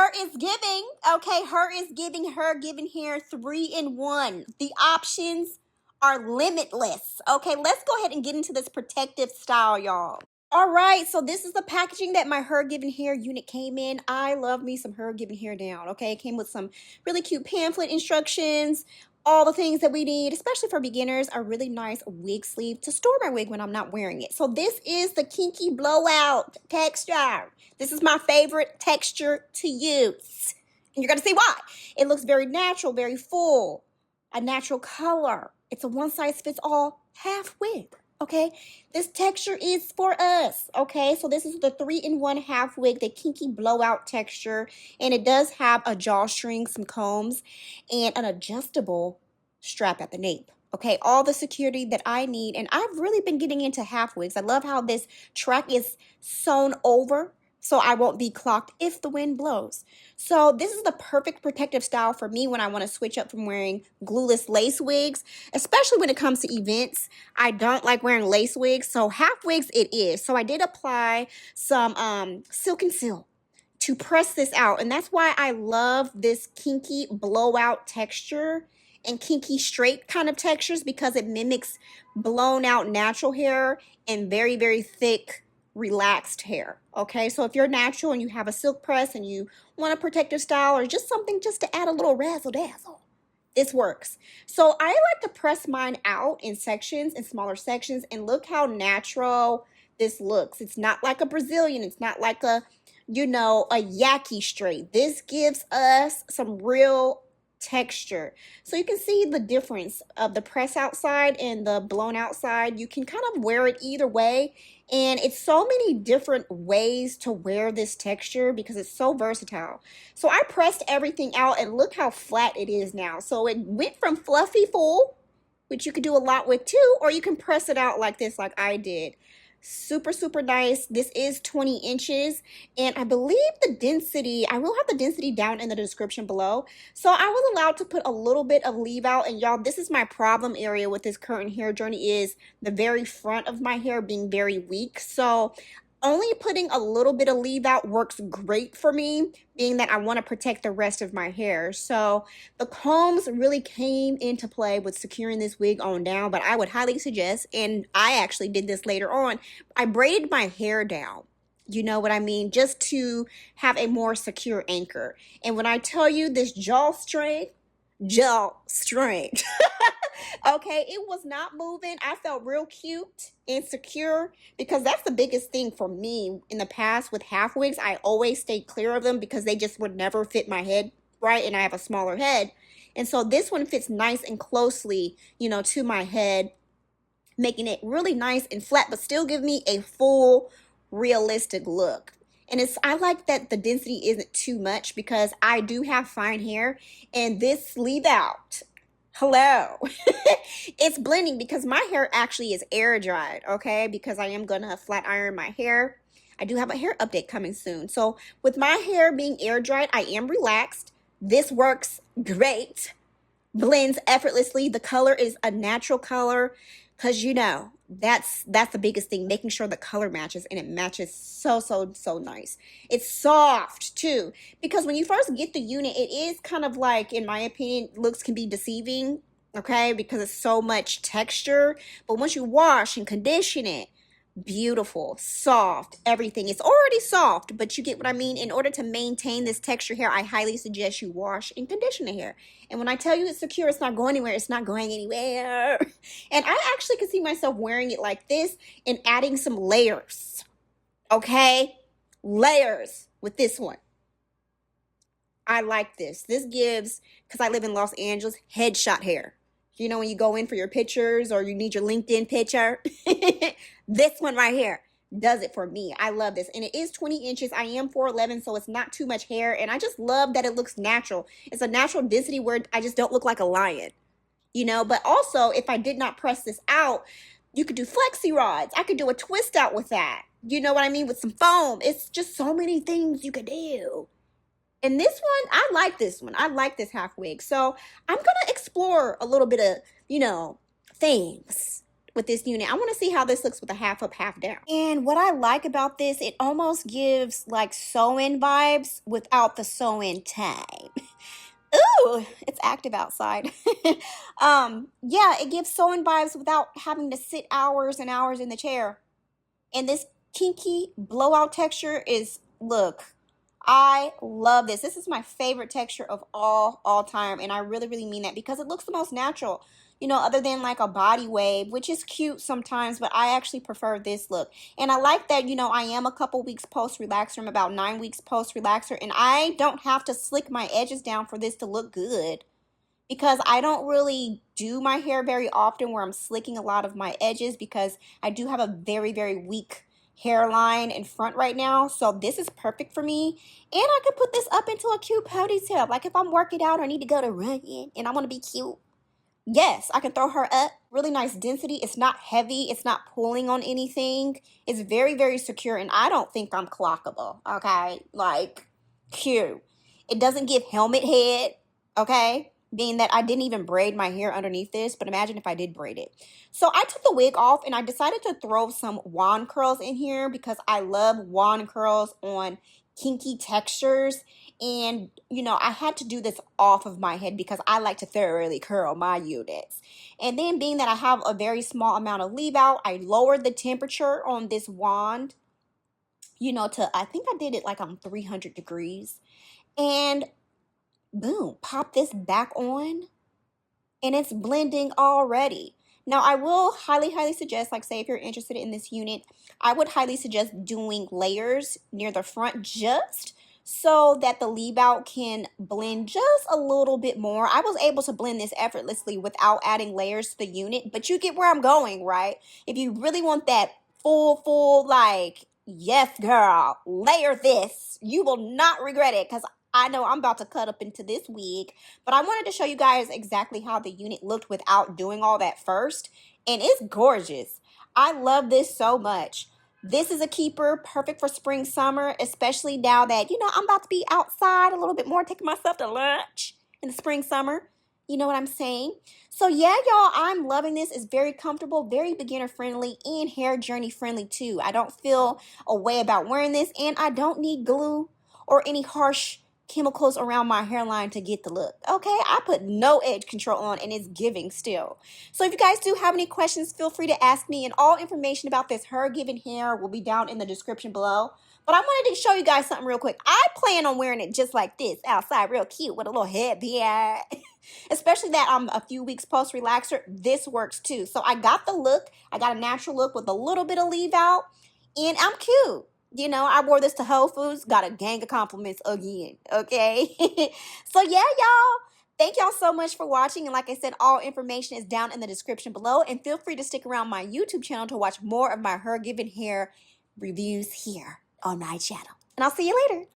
Her is giving, okay? Her is giving HerGivenHair 3-in-1. The options are limitless. Okay, let's go ahead and get into this protective style, y'all. All right, so this is the packaging that my HerGivenHair unit came in. I love me some HerGivenHair down, okay? It came with some really cute pamphlet instructions, all the things that we need, especially for beginners, a really nice wig sleeve to store my wig when I'm not wearing it. So this is the Kinky blowout texture. This is my favorite texture to use. And you're going to see why. It looks very natural, very full, a natural color. It's a one-size-fits-all half wig. Okay, this texture is for us. Okay, so this is the 3-in-1 half wig, the Kinky blowout texture, and it does have a drawstring, some combs, and an adjustable strap at the nape. Okay, all the security that I need, and I've really been getting into half wigs. I love how this track is sewn over, so I won't be clocked if the wind blows. So this is the perfect protective style for me when I want to switch up from wearing glueless lace wigs, especially when it comes to events. I don't like wearing lace wigs, so half wigs it is. So I did apply some Silk and Seal to press this out, and that's why I love this Kinky blowout texture and Kinky straight kind of textures, because it mimics blown out natural hair and very, very thick relaxed hair. Okay, so if you're natural and you have a silk press and you want a protective style or just something just to add a little razzle dazzle, this works. So I like to press mine out in sections, in smaller sections, and look how natural this looks. It's not like a Brazilian, it's not like a, you know, a yaki straight. This gives us some real texture. So you can see the difference of the press outside and the blown outside. You can kind of wear it either way, and it's so many different ways to wear this texture because it's so versatile. So I pressed everything out, and look how flat it is now. So it went from fluffy full, which you could do a lot with too, or you can press it out like this, like I did. Super, super nice. This is 20 inches, and I believe the density, I will have the density down in the description below. So I was allowed to put a little bit of leave out, and y'all, this is my problem area with this current hair journey, is the very front of my hair being very weak. So only putting a little bit of leave out works great for me, being that I want to protect the rest of my hair. So the combs really came into play with securing this wig on down, but I would highly suggest, and I actually did this later on, I braided my hair down. You know what I mean? Just to have a more secure anchor. And when I tell you this jaw strength, okay, it was not moving. I felt real cute and secure, because that's the biggest thing for me in the past with half wigs. I always stayed clear of them because they just would never fit my head right, and I have a smaller head. And so this one fits nice and closely, you know, to my head, making it really nice and flat, but still give me a full realistic look. And I like that the density isn't too much, because I do have fine hair, and this leave out, hello, it's blending because my hair actually is air dried, okay, because I am gonna flat iron my hair. I do have a hair update coming soon. So with my hair being air dried, I am relaxed. This works great, blends effortlessly. The color is a natural color, because you know that's the biggest thing, making sure the color matches, and it matches so nice. It's soft too, because when you first get the unit, it is kind of like, in my opinion, looks can be deceiving, okay, because it's so much texture. But once you wash and condition it, beautiful, soft, everything. It's already soft, but you get what I mean. In order to maintain this texture hair, I highly suggest you wash and condition the hair. And when I tell you it's secure, it's not going anywhere. It's not going anywhere. And I actually could see myself wearing it like this and adding some layers. Okay? Layers with this one. I like this. This gives, because I live in Los Angeles, headshot hair. You know, when you go in for your pictures or you need your LinkedIn picture, this one right here does it for me. I love this. And it is 20 inches. I am 4'11", so it's not too much hair. And I just love that it looks natural. It's a natural density where I just don't look like a lion, you know. But also, if I did not press this out, you could do flexi rods. I could do a twist out with that. You know what I mean? With some foam. It's just so many things you could do. And this one, I like this one. I like this half wig. So I'm going to explore a little bit of, you know, things with this unit. I want to see how this looks with a half up, half down. And what I like about this, it almost gives like sew-in vibes without the sew-in time. Ooh, it's active outside. Yeah, it gives sew-in vibes without having to sit hours and hours in the chair. And this kinky blowout texture is, look, I love this. This is my favorite texture of all time, and I really mean that because it looks the most natural, you know, other than like a body wave, which is cute sometimes, but I actually prefer this look. And I like that, you know, I am a couple weeks post relaxer. I'm about 9 weeks post relaxer, and I don't have to slick my edges down for this to look good, because I don't really do my hair very often where I'm slicking a lot of my edges, because I do have a very weak hairline in front right now. So this is perfect for me. And I could put this up into a cute ponytail. Like if I'm working out or I need to go to run in and I want to be cute. Yes, I can throw her up. Really nice density. It's not heavy. It's not pulling on anything. It's very secure, and I don't think I'm clockable. Okay? Like, cute. It doesn't give helmet head. Okay? Being that I didn't even braid my hair underneath this, but imagine if I did braid it. So I took the wig off and I decided to throw some wand curls in here because I love wand curls on kinky textures. And, you know, I had to do this off of my head because I like to thoroughly curl my units. And then being that I have a very small amount of leave out, I lowered the temperature on this wand, you know, to, I think I did it like on 300 degrees. And boom, pop this back on and it's blending already. Now, I will highly suggest, like say if you're interested in this unit, I would highly suggest doing layers near the front just so that the leave out can blend just a little bit more. I was able to blend this effortlessly without adding layers to the unit, but you get where I'm going, right? If you really want that full, like, yes, girl, layer this, you will not regret it, because I know I'm about to cut up into this wig, but I wanted to show you guys exactly how the unit looked without doing all that first, and it's gorgeous. I love this so much. This is a keeper, perfect for spring, summer, especially now that, you know, I'm about to be outside a little bit more, taking myself to lunch in the spring, summer. You know what I'm saying? So yeah, y'all, I'm loving this. It's very comfortable, very beginner friendly, and hair journey friendly too. I don't feel a way about wearing this, and I don't need glue or any harsh chemicals around my hairline to get the look. Okay, I put no edge control on and it's giving still. So if you guys do have any questions, feel free to ask me, and all information about this HerGivenHair will be down in the description below. But I wanted to show you guys something real quick. I plan on wearing it just like this outside, real cute with a little headband. Especially that I'm a few weeks post relaxer, this works too. So I got the look, I got a natural look with a little bit of leave out, and I'm cute. You know, I wore this to Whole Foods, got a gang of compliments again, okay? So yeah, y'all, thank y'all so much for watching. And like I said, all information is down in the description below. And feel free to stick around my YouTube channel to watch more of my HerGivenHair reviews here on my channel. And I'll see you later.